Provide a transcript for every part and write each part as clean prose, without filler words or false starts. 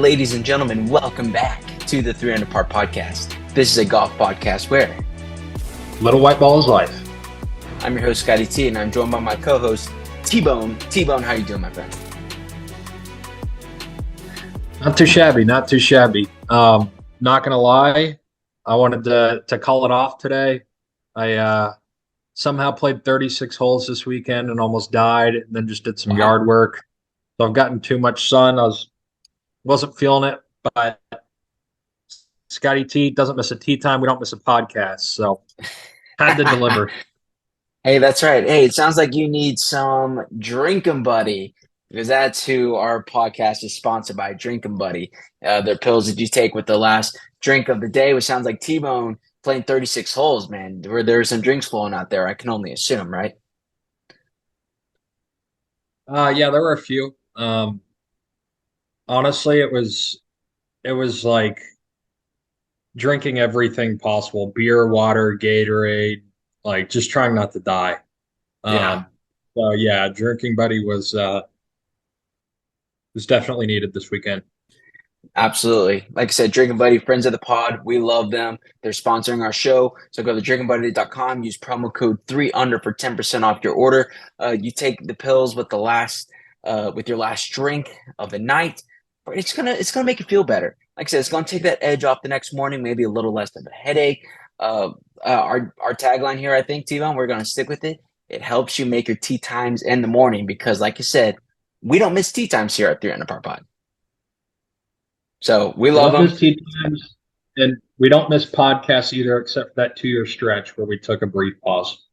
ladies and gentlemen, welcome back to the 300 Par Podcast. This is a golf podcast where Little White Ball is life. I'm your host, Scotty T, and I'm joined by my co-host, T-Bone. T-Bone, how you doing, my friend? Not too shabby, not too shabby. Not going to lie, I wanted to call it off today. I somehow played 36 holes this weekend and almost died, and then just did some yard work. So I've gotten too much sun. Wasn't feeling it, but Scotty T doesn't miss a tee time. We don't miss a podcast, so had to deliver. Hey, that's right. Hey, it sounds like you need some Drinkin' Buddy, because that's who our podcast is sponsored by, Drinkin' Buddy. They're pills that you take with the last drink of the day, which sounds like T-Bone playing 36 holes, man. Where there's some drinks flowing out there, I can only assume, right? Yeah, there were a few. Honestly, it was like drinking everything possible: beer, water, Gatorade, like just trying not to die. Yeah. So yeah, drinking buddy was definitely needed this weekend. Absolutely. Like I said, Drinking Buddy, friends of the pod. We love them. They're sponsoring our show. So go to drinkingbuddy.com, use promo code 3UNDER for 10% off your order. You take the pills with with your last drink of the night. It's gonna make you feel better. Like I said, it's gonna take that edge off the next morning, maybe a little less of a headache. Our tagline here, I think, T-Bone, we're gonna stick with it. It helps you make your tea times in the morning because, like you said, we don't miss tea times here at 300 Par Pod. So we love them. Miss tea times, and we don't miss podcasts either, except for that 2-year stretch where we took a brief pause.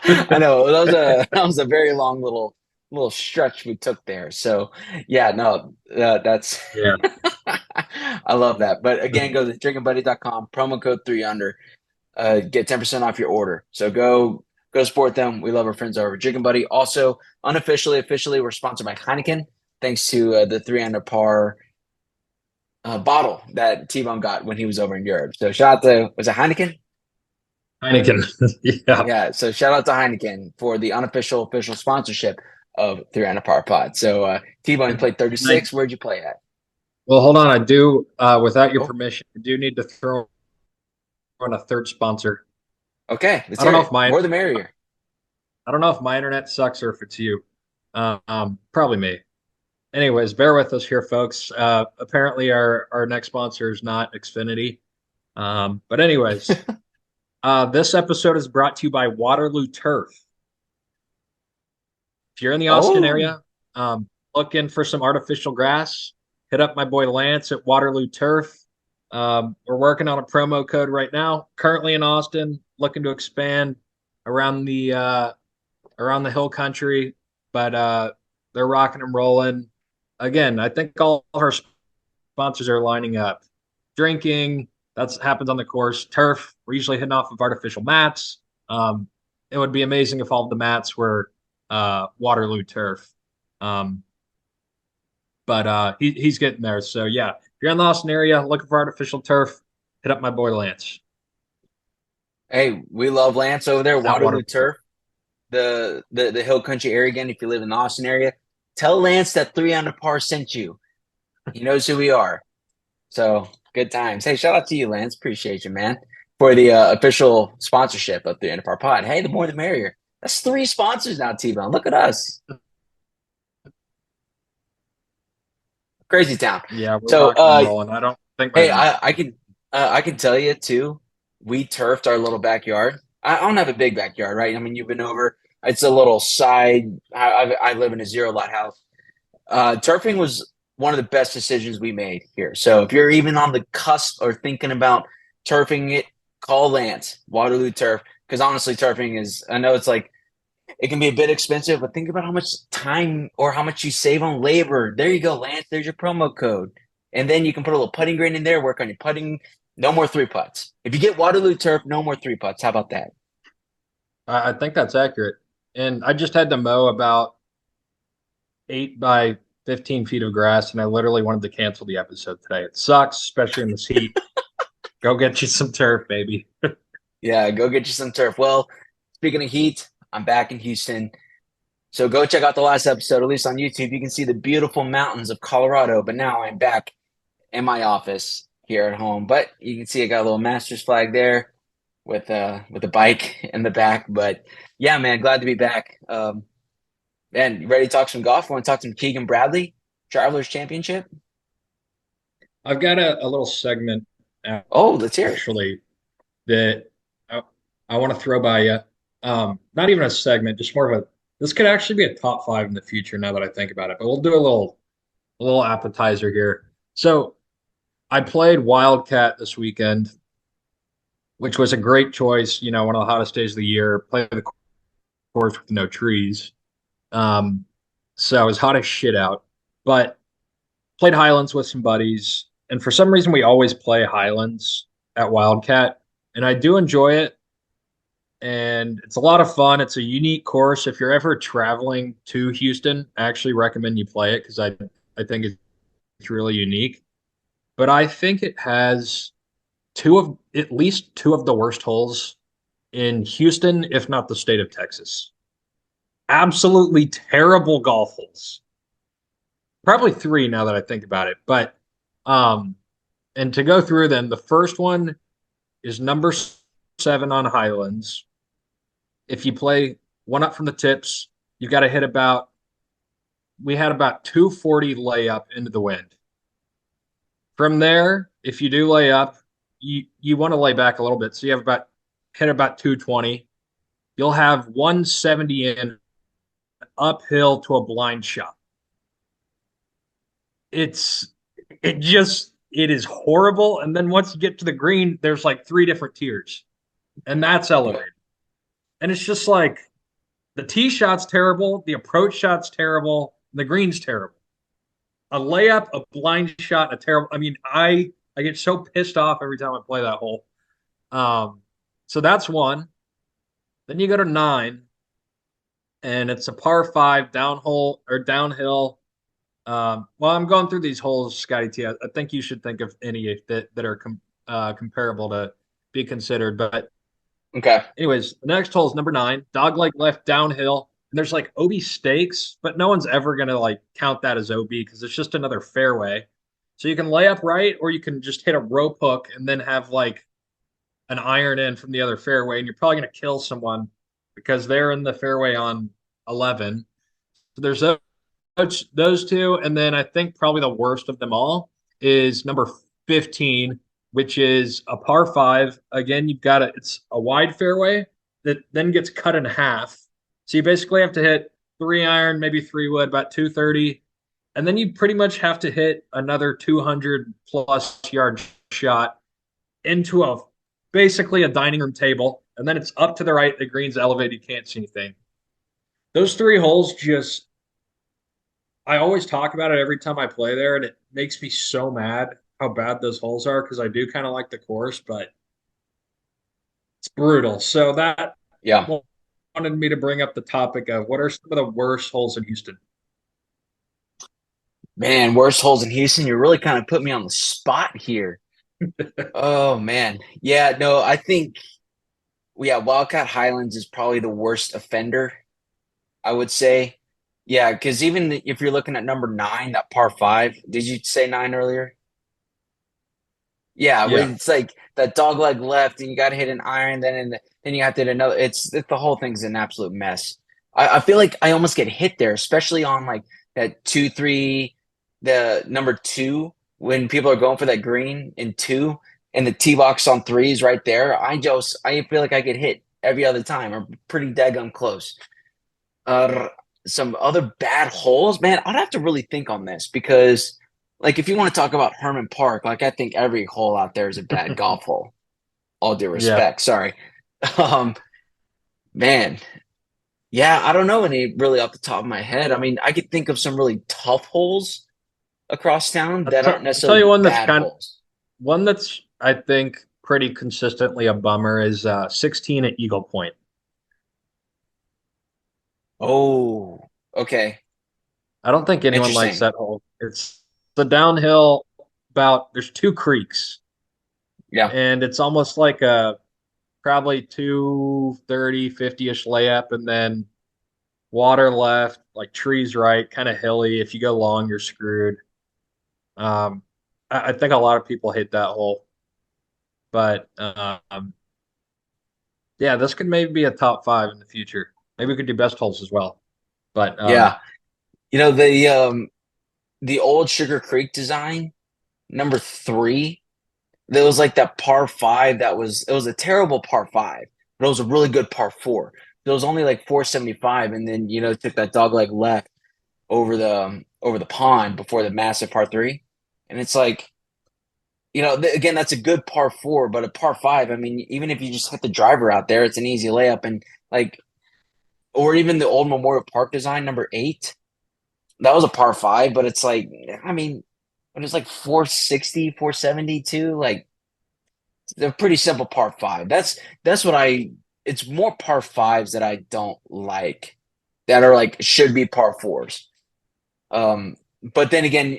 I know that was a very long little stretch we took there. So yeah, no, that's Yeah. I love that. But again, go to drinkingbuddy.com, promo code 3UNDER, get 10% off your order. So go support them. We love our friends over at Drinking Buddy. Also, officially, we're sponsored by Heineken, thanks to the 300 Par bottle that T-Bone got when he was over in Europe. So shout out to, was it Heineken? Heineken. Yeah. Yeah. So shout out to Heineken for the official sponsorship of 300 Par Pod. So T-Bone played 36. Where'd you play at? Well, hold on. I do, without your permission, I do need to throw on a third sponsor. Okay. I don't know if more the merrier. I don't know if my internet sucks or if it's you. Probably me. Anyways, bear with us here, folks. Apparently, our next sponsor is not Xfinity. But anyways, this episode is brought to you by Waterloo Turf. If you're in the Austin area, looking for some artificial grass, hit up my boy Lance at Waterloo Turf. We're working on a promo code right now. Currently in Austin, looking to expand around the hill country, but they're rocking and rolling. Again, I think all our sponsors are lining up. Drinking, that happens on the course. Turf, we're usually hitting off of artificial mats. It would be amazing if all of the mats were Waterloo Turf. But he's getting there. So, yeah, if you're in the Austin area looking for artificial turf, hit up my boy Lance. Hey, we love Lance over there, Waterloo Turf, the hill country area. Again, if you live in the Austin area, tell Lance that 300 Par sent you. He knows who we are. So good times. Hey, shout out to you, Lance. Appreciate you, man, for the official sponsorship of 300 Par Pod. Hey, the more the merrier. That's 3 sponsors now, T-Bone. Look at us. Crazy town. Yeah, we're rolling. I don't think. Hey, I can tell you too. We turfed our little backyard. I don't have a big backyard, right? I mean, you've been over. It's a little side. I live in a 0-lot house. Turfing was one of the best decisions we made here. So if you're even on the cusp or thinking about turfing it, call Lance, Waterloo Turf. Because honestly, turfing is, I know it's like, it can be a bit expensive, but think about how much time or how much you save on labor. There you go, Lance. There's your promo code. And then you can put a little putting green in there, work on your putting. No more 3 putts. If you get Waterloo Turf, no more 3 putts. How about that? I think that's accurate. And I just had to mow about 8 by 15 feet of grass, and I literally wanted to cancel the episode today. It sucks, especially in this heat. Go get you some turf, baby. Yeah, go get you some turf. Well, speaking of heat, I'm back in Houston. So go check out the last episode, at least on YouTube. You can see the beautiful mountains of Colorado. But now I'm back in my office here at home. But you can see I got a little Masters flag there with a bike in the back. But yeah, man, glad to be back. Man, you ready to talk some golf? Want to talk some Keegan Bradley, Travelers Championship? I've got a little segment Oh, let's hear it. actually that I want to throw by you. Not even a segment, just more of a. This could actually be a top five in the future. Now that I think about it, but we'll do a little appetizer here. So I played Wildcat this weekend, which was a great choice. You know, one of the hottest days of the year. Played the course with no trees, um, so it was hot as shit out. But played Highlands with some buddies, and for some reason we always play Highlands at Wildcat, and I do enjoy it. And it's a lot of fun. It's a unique course. If you're ever traveling to Houston, I actually recommend you play it because I think it's really unique. But I think it has at least two of the worst holes in Houston, if not the state of Texas. Absolutely terrible golf holes. Probably three now that I think about it. But um, and to go through them, the first one is number seven on Highlands. If you play one up from the tips, you got to hit about. We had about 240 layup into the wind. From there, if you do lay up, you want to lay back a little bit, so you have about hit about 220. You'll have 170 in uphill to a blind shot. It's it is horrible. And then once you get to the green, there's like three different tiers, and that's elevated. And it's just like the tee shot's terrible, the approach shot's terrible, the green's terrible. A layup, a blind shot, a terrible. I mean, I get so pissed off every time I play that hole. Um, so that's one. Then you go to nine, and it's a par five downhole or downhill. Well, I'm going through these holes, Scotty T. I think you should think of any that are comparable to be considered. But Okay. anyways, the next hole is number nine, dogleg left downhill. And there's like OB stakes, but no one's ever gonna like count that as OB because it's just another fairway. So you can lay up right, or you can just hit a rope hook and then have like an iron in from the other fairway, and you're probably gonna kill someone because they're in the fairway on 11. So there's those two, and then I think probably the worst of them all is number 15, which is a par five. Again, it's a wide fairway that then gets cut in half. So you basically have to hit three iron, maybe three wood, about 230. And then you pretty much have to hit another 200 plus yard shot into a basically a dining room table. And then it's up to the right. The green's elevated. You can't see anything. Those three holes just I always talk about it every time I play there, and it makes me so mad how bad those holes are because I do kind of like the course, but it's brutal. So that Yeah. wanted me to bring up the topic of what are some of the worst holes in Houston? Man, worst holes in Houston. You really kind of put me on the spot here. Oh man. Yeah, no, I think yeah, Wildcat Highlands is probably the worst offender, I would say. Yeah, because even if you're looking at number nine, that par five, did you say nine earlier? Yeah, Yeah. when it's like that dog leg left, and you got to hit an iron, then you have to hit another. The whole thing's an absolute mess. I feel like I almost get hit there, especially on like that two three, the number two when people are going for that green in two, and the tee box on threes right there. I feel like I get hit every other time, or pretty daggum close. Uh, some other bad holes, man. I'd have to really think on this because, like, if you want to talk about Herman Park, like, I think every hole out there is a bad golf hole. All due Yeah. respect, sorry. Um, man, yeah, I don't know any really off the top of my head. I mean, I could think of some really tough holes across town that aren't I'll tell you necessarily one bad holes. that's I think pretty consistently a bummer is 16 at Eagle Point. Oh, okay, I don't think anyone likes interesting. that hole. It's the downhill about there's two creeks, Yeah, and it's almost like a probably 230, 50-ish layup, and then water left, like trees right, kind of hilly. If you go long, you're screwed. Um, I think a lot of people hate that hole, but yeah, this could maybe be a top five in the future. Maybe we could do best holes as well. But Yeah. The old Sugar Creek design, number three, there was like that par five it was a terrible par five, but it was a really good par four. It was only like 475, and then took that dog leg left over the pond before the massive par three. And it's like, again, that's a good par four, but a par five, I mean, even if you just hit the driver out there, it's an easy layup. And like, or even the old Memorial Park design, number eight, that was a par five, but it's like, I mean, it was like 460, 472. Like, they're pretty simple par five. That's what it's more par fives that I don't like that are like should be par fours. But then again,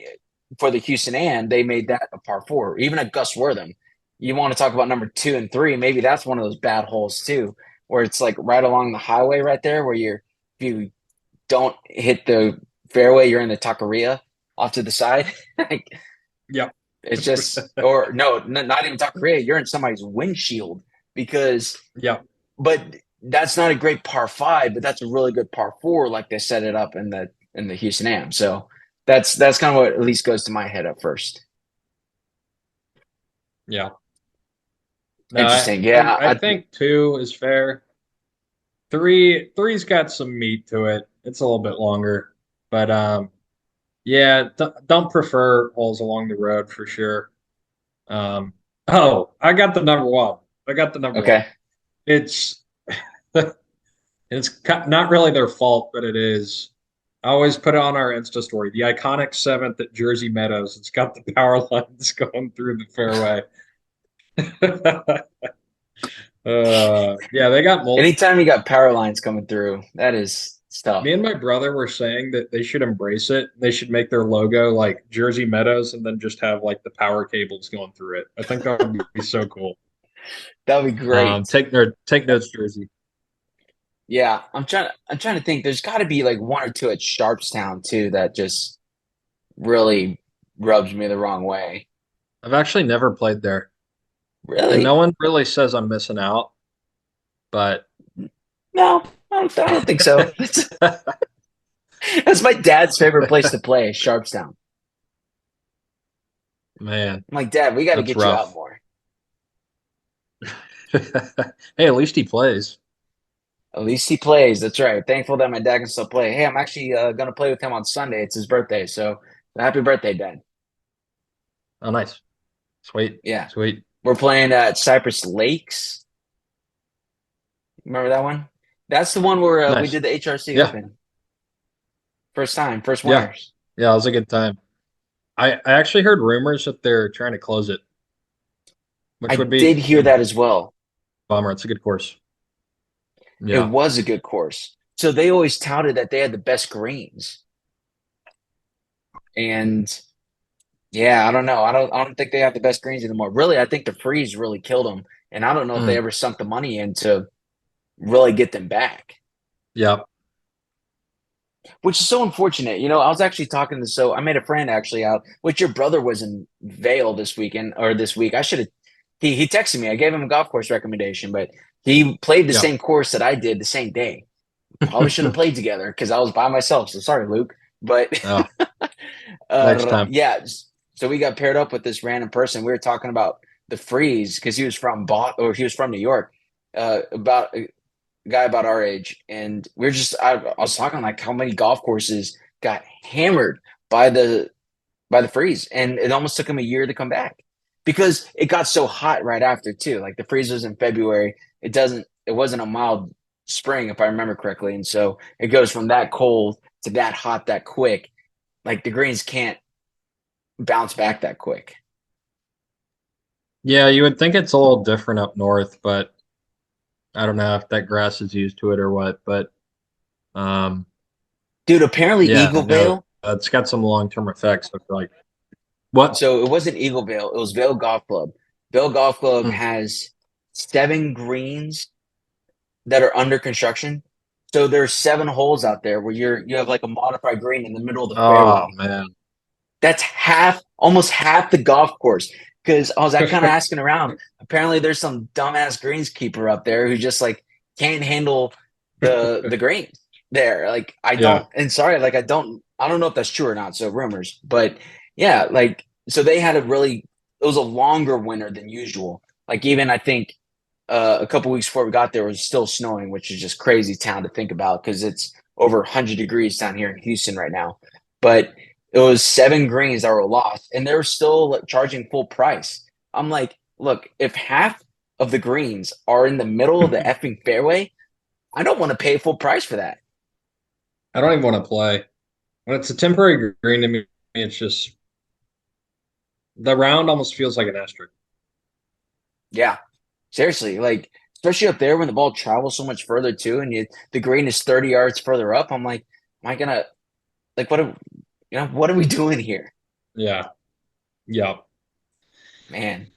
for the Houston and they made that a par four. Even at Gus Wortham, you want to talk about number two and three, maybe that's one of those bad holes too, where it's like right along the highway right there where if you don't hit the fairway, you're in the taqueria off to the side. Like, yeah, it's just, or no, not even taqueria, you're in somebody's windshield because, yeah, but that's not a great par five, but that's a really good par four, like they set it up in the Houston Am. So that's kind of what at least goes to my head at first. yeah. No, Interesting. Yeah. I think two is fair. Three's got some meat to it. It's a little bit longer, but yeah, don't prefer holes along the road for sure. Oh, I got the number one. I got the number one. Okay. It's not really their fault, but it is. I always put it on our Insta story. The iconic seventh at Jersey Meadows. It's got the power lines going through the fairway. Yeah, they got multiple. Anytime you got power lines coming through, that is stuff. Me and my brother were saying that they should embrace it. They should make their logo like Jersey Meadows and then just have like the power cables going through it. I think that would be so cool. That would be great. Take notes, Jersey. Yeah. I'm trying to think. There's got to be like one or two at Sharpstown too that just really rubs me the wrong way. I've actually never played there, and no Really? one really says I'm missing out. But No, I don't think so. That's my dad's favorite place to play, Sharpstown. man, I'm like, Dad, we got to that's get you out rough. more. Hey, at least he plays. At least he plays. That's right. Thankful that my dad can still play. Hey, I'm actually going to play with him on Sunday. It's his birthday. So happy birthday, Dad. Oh, nice, sweet, Yeah. sweet. We're playing at Cypress Lakes. Remember that one? That's the one where we Nice. did the HRC Yeah, Open. First time, first yeah, winners. yeah. It was a good time. I actually heard rumors that they're trying to close it, I which would did be hear a that as well. bummer. It's a good course. It Yeah. was a good course. So they always touted that they had the best greens. And yeah, I don't know. I don't think they have the best greens anymore. Really, I think the freeze really killed them. And I don't know if they Mm, ever sunk the money in to really get them back, yeah. which is so unfortunate. I was actually talking to I made a friend actually out, which your brother was in Vail this weekend or this week. I should have he texted me. I gave him a golf course recommendation, but he played the Yeah. same course that I did the same day. Probably should have played together because I was by myself. So sorry, Luke. But Oh, next time. yeah, so we got paired up with this random person. We were talking about the freeze because he was from New York, about a guy about our age, and I was talking like how many golf courses got hammered by the freeze, and it almost took him a year to come back because it got so hot right after too. Like the freeze was in February. It wasn't a mild spring if I remember correctly, and so it goes from that cold to that hot that quick. Like the greens can't bounce back that quick. Yeah, you would think it's a little different up north, but I don't know if that grass is used to it or what. But um, Dude, apparently yeah, Eagle no, Vale. it's got some long-term effects. I feel like what? So it wasn't Eagle Vale, it was Vale Golf Club. Vale Golf Club Mm, has seven greens that are under construction, So there's 7 holes out there where you have like a modified green in the middle of the Oh fairway. man. That's half, almost half the golf course. Because I was kind of asking around. Apparently, there's some dumbass greenskeeper up there who just like can't handle the greens there. Like I Yeah. don't, and sorry, like I don't know if that's true or not. So rumors, but yeah, like so they had a really, it was a longer winter than usual. Like even I think a couple weeks before we got there, it was still snowing, which is just crazy town to think about because it's over 100 degrees down here in Houston right now. But it was 7 greens that were lost, and they were still like, charging full price. I'm like, look, if half of the greens are in the middle of the effing fairway, I don't want to pay full price for that. I don't even want to play. When it's a temporary green to me, it's just the round almost feels like an asterisk. Yeah, seriously, like especially up there when the ball travels so much further too, and the green is 30 yards further up. I'm like, am I gonna like what are we doing here, Yeah. Yeah. man?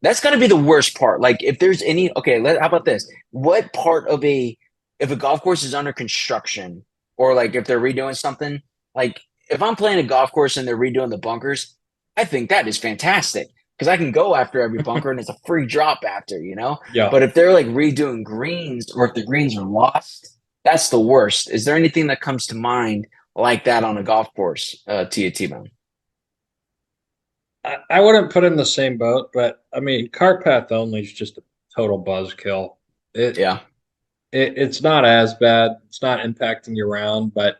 That's got to be the worst part. Like, if there's any, okay, how about this? What part of if a golf course is under construction or like if they're redoing something, like if I'm playing a golf course and they're redoing the bunkers, I think that is fantastic because I can go after every bunker and it's a free drop after. Yeah. But if they're like redoing greens or if the greens are lost, that's the worst. Is there anything that comes to mind like that on a golf course, to you, T-Bone? I wouldn't put it in the same boat, but I mean, cart path only is just a total buzzkill. It, Yeah. it's not as bad. It's not impacting your round, but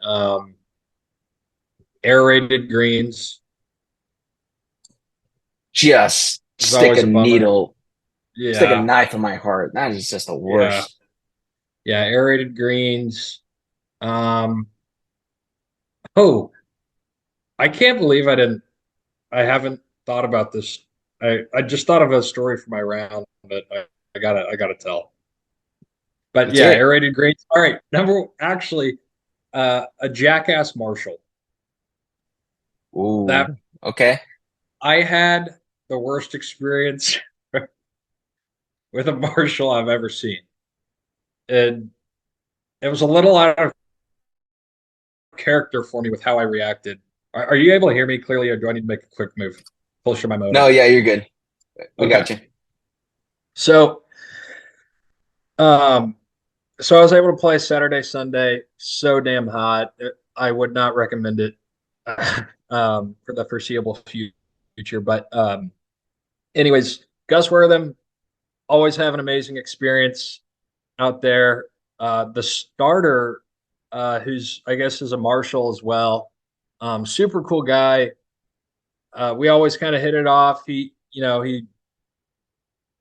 aerated greens Just is stick a always a bummer. needle. It's like a Yeah, knife in my heart. That is just the yeah, worst. yeah. Aerated greens. Um, oh, I can't believe I didn't. I haven't thought about this. I just thought of a story for my round, but I gotta tell. But Let's yeah, hear it. aerated greens. All right, actually, a jackass Marshall. That Ooh, okay. I had the worst experience with a Marshall I've ever seen. And it was a little out of character for me with how I reacted. Are you able to hear me clearly, or do I need to make a quick move? Pull share my No, modem. yeah, you're good. We Okay. got you. So, um, so I was able to play Saturday, Sunday. So damn hot. I would not recommend it for the foreseeable future. But anyways, Gus Wortham always have an amazing experience out there. The starter, who's I guess is a Marshal as well, super cool guy. We always kind of hit it off. He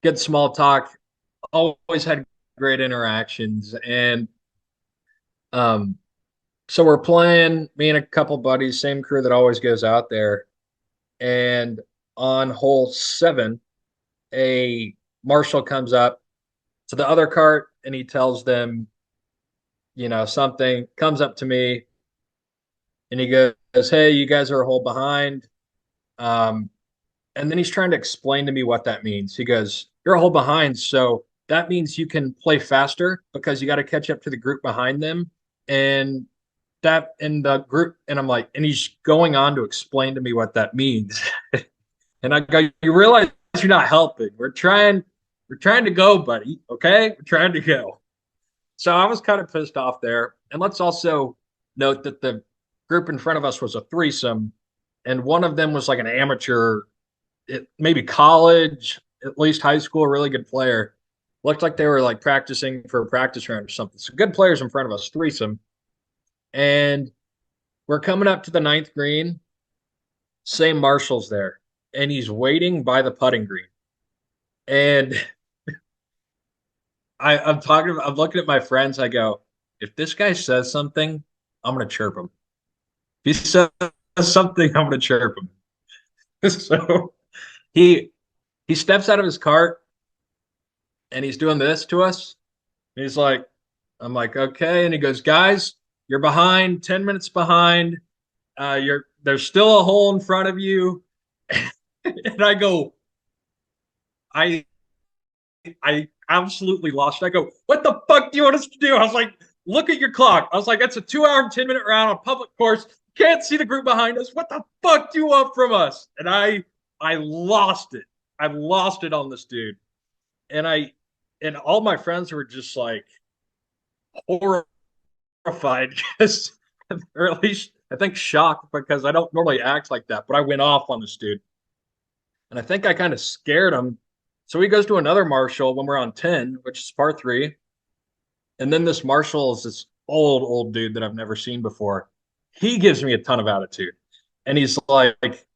good small talk. Always had great interactions, and um, so we're playing. Me and a couple buddies, same crew that always goes out there. And on hole 7, a Marshal comes up to the other cart, and he tells them, something. Comes up to me, and he goes, "Hey, you guys are a hole behind." Um, and then he's trying to explain to me what that means. He goes, "You're a hole behind, so that means you can play faster because you got to catch up to the group behind them." And that in the group, and I'm like, and he's going on to explain to me what that means. And I go, "You realize you're not helping. We're trying to go, buddy. Okay, we're trying to go." So I was kind of pissed off there. And let's also note that the group in front of us was a threesome, and one of them was like an amateur, maybe college, at least high school, really good player. Looked like they were like practicing for a practice round or something. So good players in front of us, threesome. And we're coming up to the ninth green. Same Marshall's there, and he's waiting by the putting green. And I'm looking at my friends. I go, if this guy says something, I'm gonna chirp him. If he says something, I'm gonna chirp him. So he he steps out of his cart and he's doing this to us. He's like, I'm like, okay. And he goes, guys, you're behind, 10 minutes behind. There's still a hole in front of you. And I go, I absolutely lost it. I go, what the fuck do you want us to do? I was like, look at your clock. I was like, that's a 2 hour and 10 minute round on public course. Can't see the group behind us. What the fuck do you want from us? And I lost it. I lost it on this dude. And and all my friends were just like horrified because, or at least I think shocked because I don't normally act like that, but I went off on this dude. And I think I kind of scared him. So he goes to another Marshal when we're on 10, which is par three. And then this Marshal is this old dude that I've never seen before. He gives me a ton of attitude. And he's like,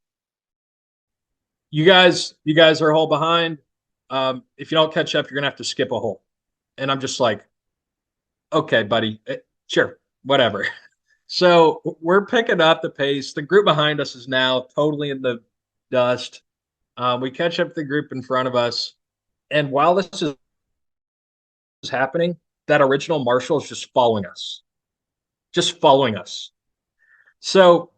you guys are a hole behind. If you don't catch up, you're gonna have to skip a hole. And I'm just like, okay, buddy, sure, whatever. So we're picking up the pace. The group behind us is now totally in the dust. We catch up to the group in front of us. And while this is happening, that original Marshal is just following us, just following us. So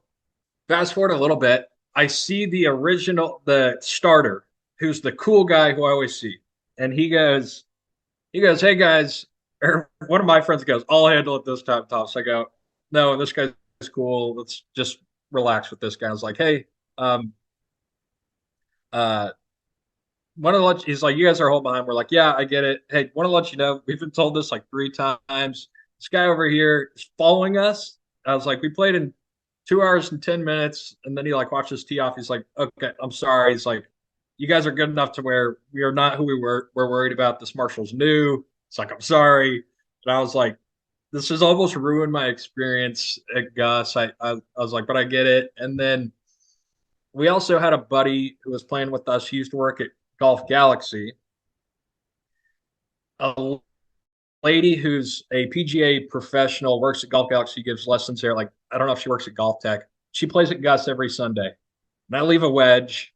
fast forward a little bit, I see the starter, who's the cool guy who I always see, and he goes, hey guys, or one of my friends goes, I'll handle it this time, Tops. I go, no, this guy's cool. Let's just relax with this guy. I was like, hey, um, uh, want to let you, he's like, you guys are holding behind. We're like, yeah, I get it. Hey, want to let you know, we've been told this like 3 times. This guy over here is following us. I was like, we played in 2 hours and 10 minutes. And then he like watches tee off. He's like, okay, I'm sorry. He's like, you guys are good enough to where we are not who we're worried about. This Marshal's new. It's like, I'm sorry. And I was like, this has almost ruined my experience at Gus. I was like, but I get it. And then we also had a buddy who was playing with us. He used to work at Golf Galaxy. A lady who's a PGA professional, works at Golf Galaxy, gives lessons there. Like, I don't know if she works at Golf Tech. She plays at Gus every Sunday. And I leave a wedge,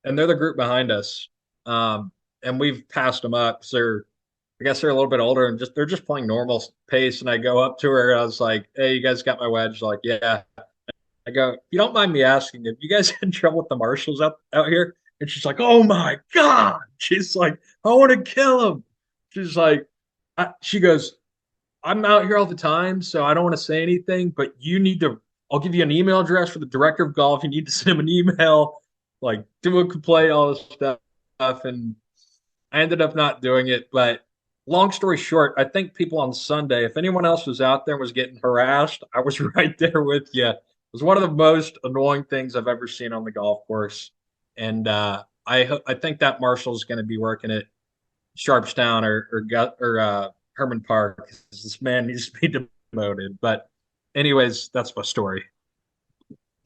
and they're the group behind us. And we've passed them up because I guess they're a little bit older and they're just playing normal pace. And I go up to her, and I was like, hey, you guys got my wedge? Like, yeah. I go, if you don't mind me asking, if you guys had trouble with the Marshals out here? And she's like, oh my God. She's like, I want to kill him. She's like, she goes, I'm out here all the time, so I don't want to say anything, but I'll give you an email address for the director of golf. You need to send him an email, like, do a complaint, all this stuff. And I ended up not doing it. But long story short, I think people on Sunday, if anyone else was out there and was getting harassed, I was right there with you. It was one of the most annoying things I've ever seen on the golf course. And I think that Marshall is going to be working at Sharpstown or Herman Park. This man needs to be demoted. But anyways, that's my story.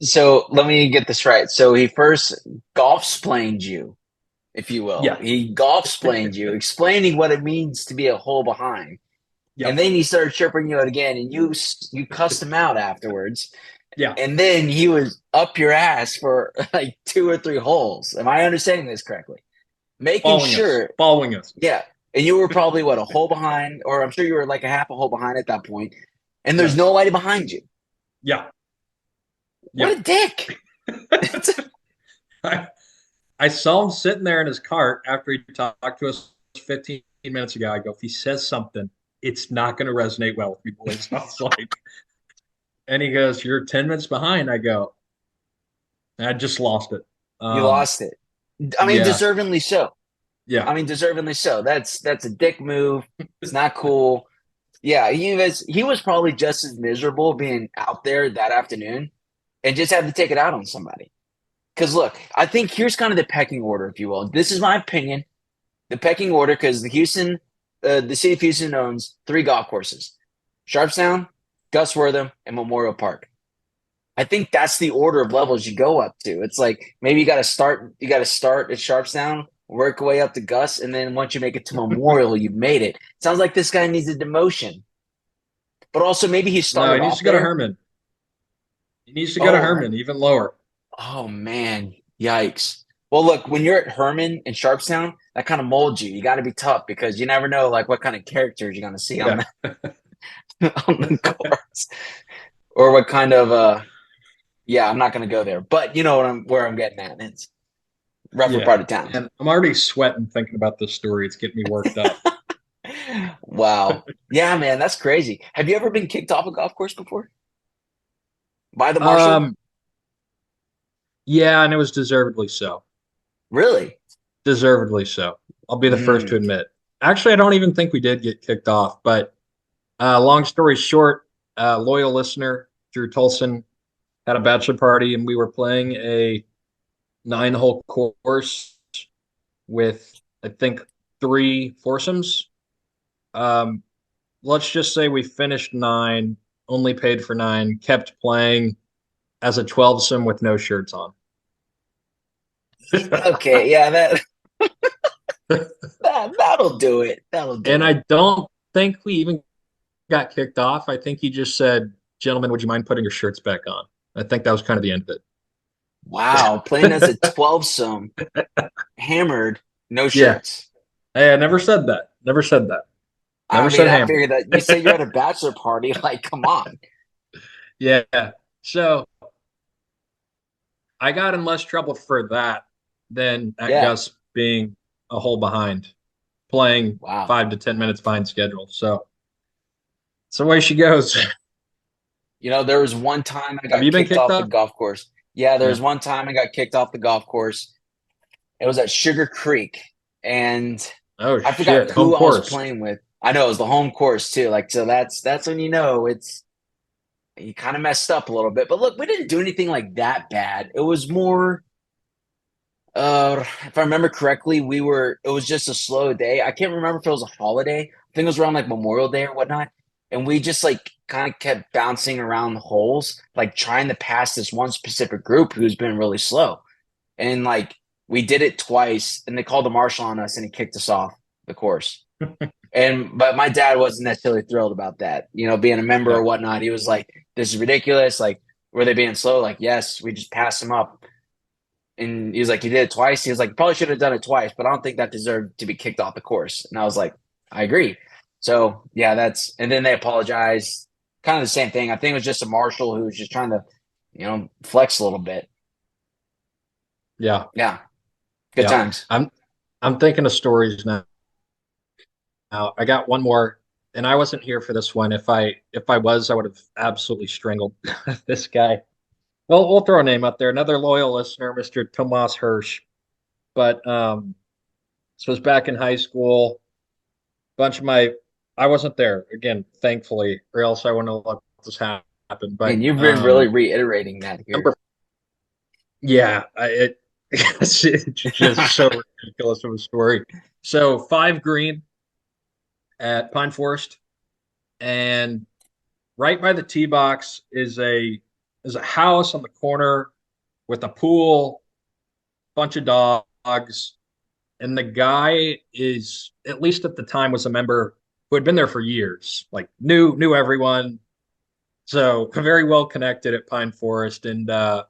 So let me get this right. So he first golf splaned you, if you will. Yeah. He golf splaned you, explaining what it means to be a hole behind. And Yep. then he started chirping you out again, and you cussed him out afterwards. Yeah. And then he was up your ass for like 2 or 3 holes. Am I understanding this correctly? Making Following us. sure, Following us. yeah. And you were probably what, a hole behind, or I'm sure you were like a half a hole behind at that point, and there's Yes. nobody behind you. Yeah. What Yeah. a dick! I, I saw him sitting there in his cart after he talked to us 15 minutes ago. I go, if he says something, it's not going to resonate well with people. It sounds like. And he goes, you're 10 minutes behind. I go, I just lost it. You lost it. I mean, Yeah. deservingly so. Yeah. I mean, deservingly so. That's a dick move. It's not cool. Yeah, he was probably just as miserable being out there that afternoon and just had to take it out on somebody. Because look, I think here's kind of the pecking order, if you will. This is my opinion. The pecking order, because the city of Houston owns 3 golf courses: Sharpstown, Gus Wortham, and Memorial Park. I think that's the order of levels you go up to. It's like maybe you got to start. You got to start at Sharpstown, work your way up to Gus, and then once you make it to Memorial, you've made it. Sounds like this guy needs a demotion, but also maybe he No, he started needs off to go to there. Herman. He needs to go to Oh, Herman, even lower. oh man, yikes! Well, look, when you're at Herman and Sharpstown, that kind of molds you. You got to be tough because you never know like what kind of characters you're gonna see on Yeah. on the course, or what kind of yeah, I'm not going to go there, but you know where I'm getting at. It's rougher Yeah. part of town. And I'm already sweating thinking about this story. It's getting me worked up. Wow. Yeah, man, that's crazy. Have you ever been kicked off a golf course before by the marshal? Um, yeah, and it was deservedly so. Really? Deservedly so. I'll be the first to Mm. admit. Actually, I don't even think we did get kicked off, but long story short, loyal listener Drew Tolson had a bachelor party, and we were playing a 9-hole course with I think three foursomes. Um, let's just say we finished nine, only paid for nine, kept playing as a 12 some with no shirts on. Okay, yeah, that'll do it. That'll do And it. I don't think we even got kicked off. I think he just said, "Gentlemen, would you mind putting your shirts back on?" I think that was kind of the end of Wow, playing as a 12 some, hammered, no yeah. shirts. Hey, I never said that. Never said that. I Never mean, said I hammer. figured that you say you're at a bachelor party, like, come on. Yeah. So I got in less trouble for that than at Yeah. Gus being a hole behind, playing Wow. 5 to 10 minutes behind schedule. So it's the way she goes. There was one time I Have got you been kicked kicked off the off? golf course. Yeah, there Yeah. was one time I got kicked off the golf course. It was at Sugar Creek, and Oh I forgot shit. Home who I was course. playing with. I know it was the home course too. Like, so that's when it's you kind of messed up a little bit. But look, we didn't do anything like that bad. It was more if I remember correctly, it was just a slow day. I can't remember if it was a holiday. I think it was around like Memorial Day or whatnot. And we just like kind of kept bouncing around the holes, like trying to pass this one specific group who's been really slow. And like we did it twice and they called the marshal on us and he kicked us off the course. But my dad wasn't necessarily thrilled about that. Being a member Yeah. or whatnot. He was like, "This is ridiculous. Like, were they being slow?" Like, yes, we just passed them up. And he was like, "You did it twice." He was like, "Probably should have done it twice, but I don't think that deserved to be kicked off the course." And I was like, "I agree." So yeah, and then they apologized. Kind of the same thing. I think it was just a marshal who was just trying to, flex a little bit. Yeah. Yeah, good Yeah. times. I'm thinking of stories now. I got one more, and I wasn't here for this one. If I was, I would have absolutely strangled this guy. Well, we'll throw a name up there. Another loyal listener, Mr. Tomas Hirsch. But this was back in high school. Bunch of my, I wasn't there again, thankfully, or else I wouldn't have let this happen. But And you've been really reiterating that here. number, yeah, it's just so ridiculous of a story. So 5 green at Pine Forest, and right by the tee box is a house on the corner with a pool, bunch of dogs, and the guy is, at least at the time, was a member who had been there for years, like knew everyone, so very well connected at Pine Forest. And a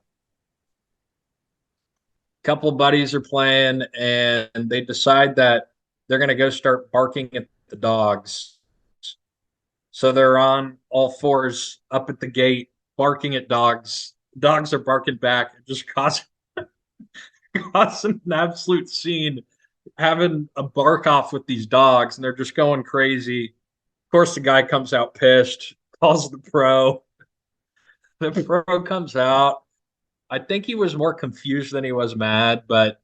couple of buddies are playing, and they decide that they're going to go start barking at the dogs. So they're on all fours up at the gate, barking at dogs. Dogs are barking back, just causing an absolute scene, having a bark off with these dogs, and they're just going crazy. Of course, the guy comes out pissed, calls the pro. The pro comes out. I think he was more confused than he was mad, but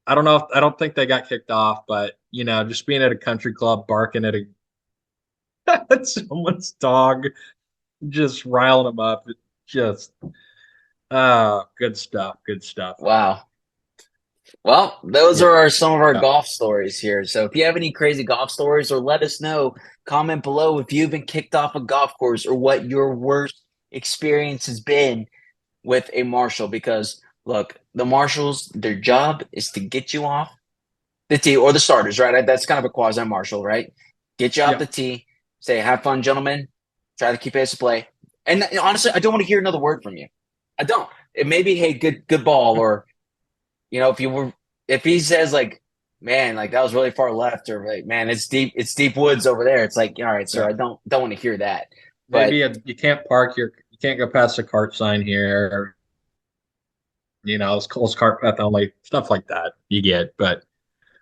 I don't know. I don't think they got kicked off, but just being at a country club, barking at at someone's dog, just riling them up. It just, good stuff. Good stuff. Wow. Well, those Yeah. are some of our golf stories here. So if you have any crazy golf stories, or let us know, comment below if you've been kicked off a golf course or what your worst experience has been with a marshal. Because look, the marshals, their job is to get you off the tee, or the starters, right? That's kind of a quasi marshal, right? Get you off Yeah. the tee, say, "Have fun, gentlemen. Try to keep pace of play." And honestly, I don't want to hear another word from you. I don't. It may be, "Hey, good ball," or if he says like, "Man, like that was really far left," or like, "Man, it's deep woods over there." It's like, all right, sir, Yeah. I don't want to hear that. But Maybe you can't park your, you can't go past the cart sign here. It's Cole's cart path only, stuff like that you get. But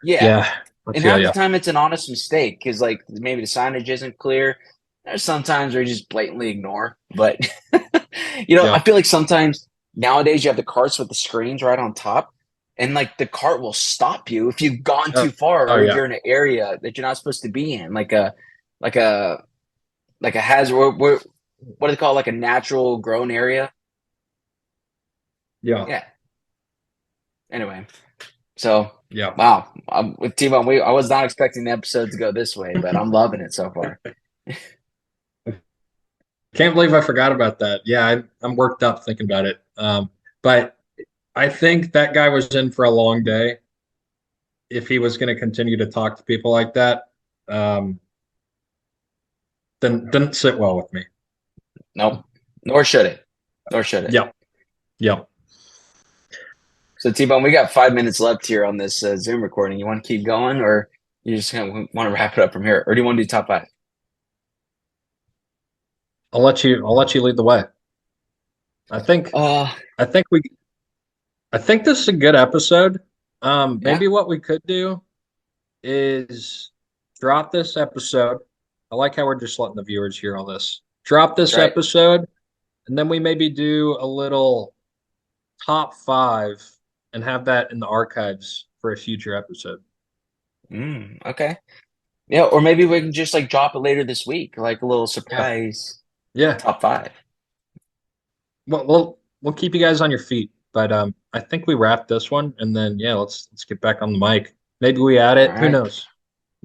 yeah, yeah. I And feel half the you. time it's an honest mistake because like maybe the signage isn't clear. There's sometimes we just blatantly ignore. But I Yeah. feel like sometimes nowadays you have the carts with the screens right on top, and like the cart will stop you if you've gone Oh, too far oh or if yeah. you're in an area that you're not supposed to be in, like a like a hazard. What do they call it? Like a natural grown area? Yeah. Yeah. Anyway, so Yeah. wow, with T-Bone, I was not expecting the episode to go this way, but I'm loving it so far. Can't believe I forgot about that. Yeah, I'm worked up thinking about it. But I think that guy was in for a long day if he was going to continue to talk to people like that. Um, then didn't sit well with me. Nope. Nor should it. Nor should it. Yeah. Yeah. So T-Bone, we got 5 minutes left here on this Zoom recording. You want to keep going, or you just gonna want to wrap it up from here, or do you want to do top five? I'll let you lead the way. I think Uh, I think we I think this is a good episode. yeah, Maybe what we could do is drop this episode. I like how we're just letting the viewers hear all this. Drop that's this right. episode, and then we maybe do a little top five and have that in the archives for a future episode. Okay. Yeah, or maybe we can just like drop it later this week, like a little Yeah. surprise Yeah. top five. We'll keep you guys on your feet. But I think we wrapped this one, and then yeah, let's get back on the mic. Maybe we add All it. Who right. knows?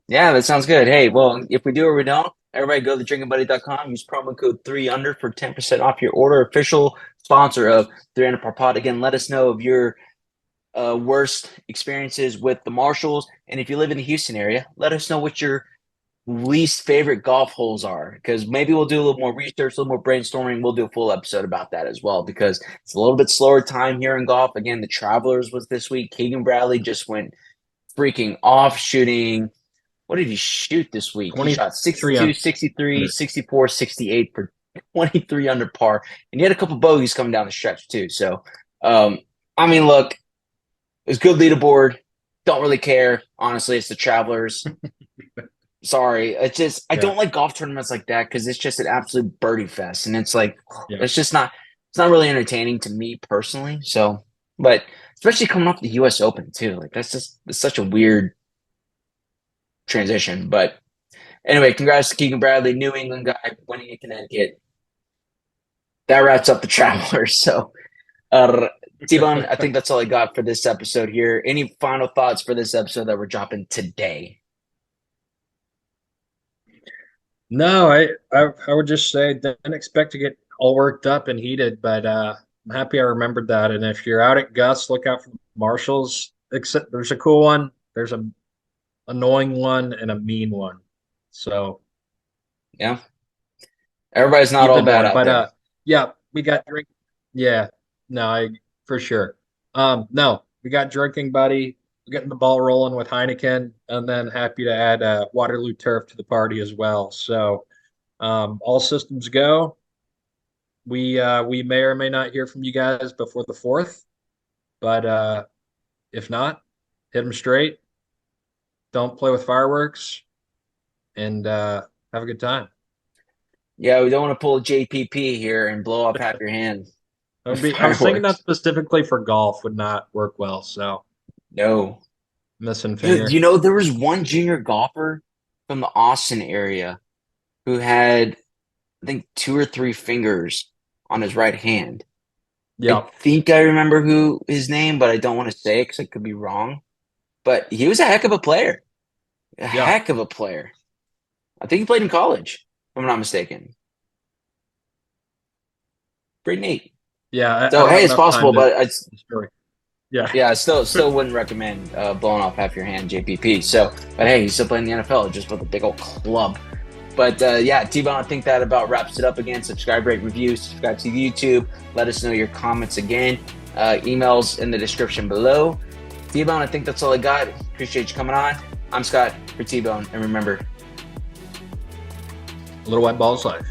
Yeah, that sounds good. Hey, well, if we do or we don't, everybody go to drinkingbuddy.com, use promo code 3under for 10% off your order. Official sponsor of 300 per pod. Again, let us know of your worst experiences with the Marshalls. And if you live in the Houston area, let us know what your least favorite golf holes are, because maybe we'll do a little more research, a little more brainstorming. We'll do a full episode about that as well, because it's a little bit slower time here in golf. Again, the Travelers was this week. Keegan Bradley just went freaking off shooting. What did he shoot this week? He shot 23 62, under. 63, 64, 68 for 23 under par. And he had a couple bogeys coming down the stretch too. So, I mean, look, it was good leaderboard. Don't really care. Honestly, it's the Travelers. Sorry. It's just, I Yeah. don't like golf tournaments like that because it's just an absolute birdie fest. And it's like, Yeah. it's not really entertaining to me personally. So, but especially coming off the US Open too. Like, it's such a weird transition. But anyway, congrats to Keegan Bradley, New England guy, winning in Connecticut. That wraps up the Travelers. So, T-Bone, I think that's all I got for this episode here. Any final thoughts for this episode that we're dropping today? No, I would just say didn't expect to get all worked up and heated, but I'm happy I remembered that. And if you're out at Gus, look out for the Marshalls. Except there's a cool one, there's a annoying one, and a mean one. So Yeah. Everybody's not all either bad one. out But there. yeah, we got drink. Yeah, no, I for sure. No, we got drinking buddy. We're getting the ball rolling with Heineken, and then happy to add Waterloo Turf to the party as well. So all systems go. We may or may not hear from you guys before the 4th, but if not, hit them straight. Don't play with fireworks, and have a good time. Yeah, we don't want to pull a JPP here and blow off half your hand with I was thinking that fireworks. specifically for golf would not work well. So No. missing Dude, finger. there was one junior golfer from the Austin area who had, I think, two or three fingers on his right hand. I Yeah, think I remember who his name, but I don't want to say it because I could be wrong. But he was a heck of a player. A yeah, heck of a player. I think he played in college, if I'm not mistaken. Pretty neat. yeah. I So, don't hey, have it's enough time possible, to but tell the story. Yeah, yeah, I still wouldn't recommend blowing off half your hand, JPP. So, but hey, he's still playing the NFL just with a big old club. But yeah, T-Bone, I think that about wraps it up again. Subscribe, rate, review, subscribe to YouTube. Let us know your comments again. Emails in the description below. T-Bone, I think that's all I got. Appreciate you coming on. I'm Scott for T-Bone. And remember, little white balls life.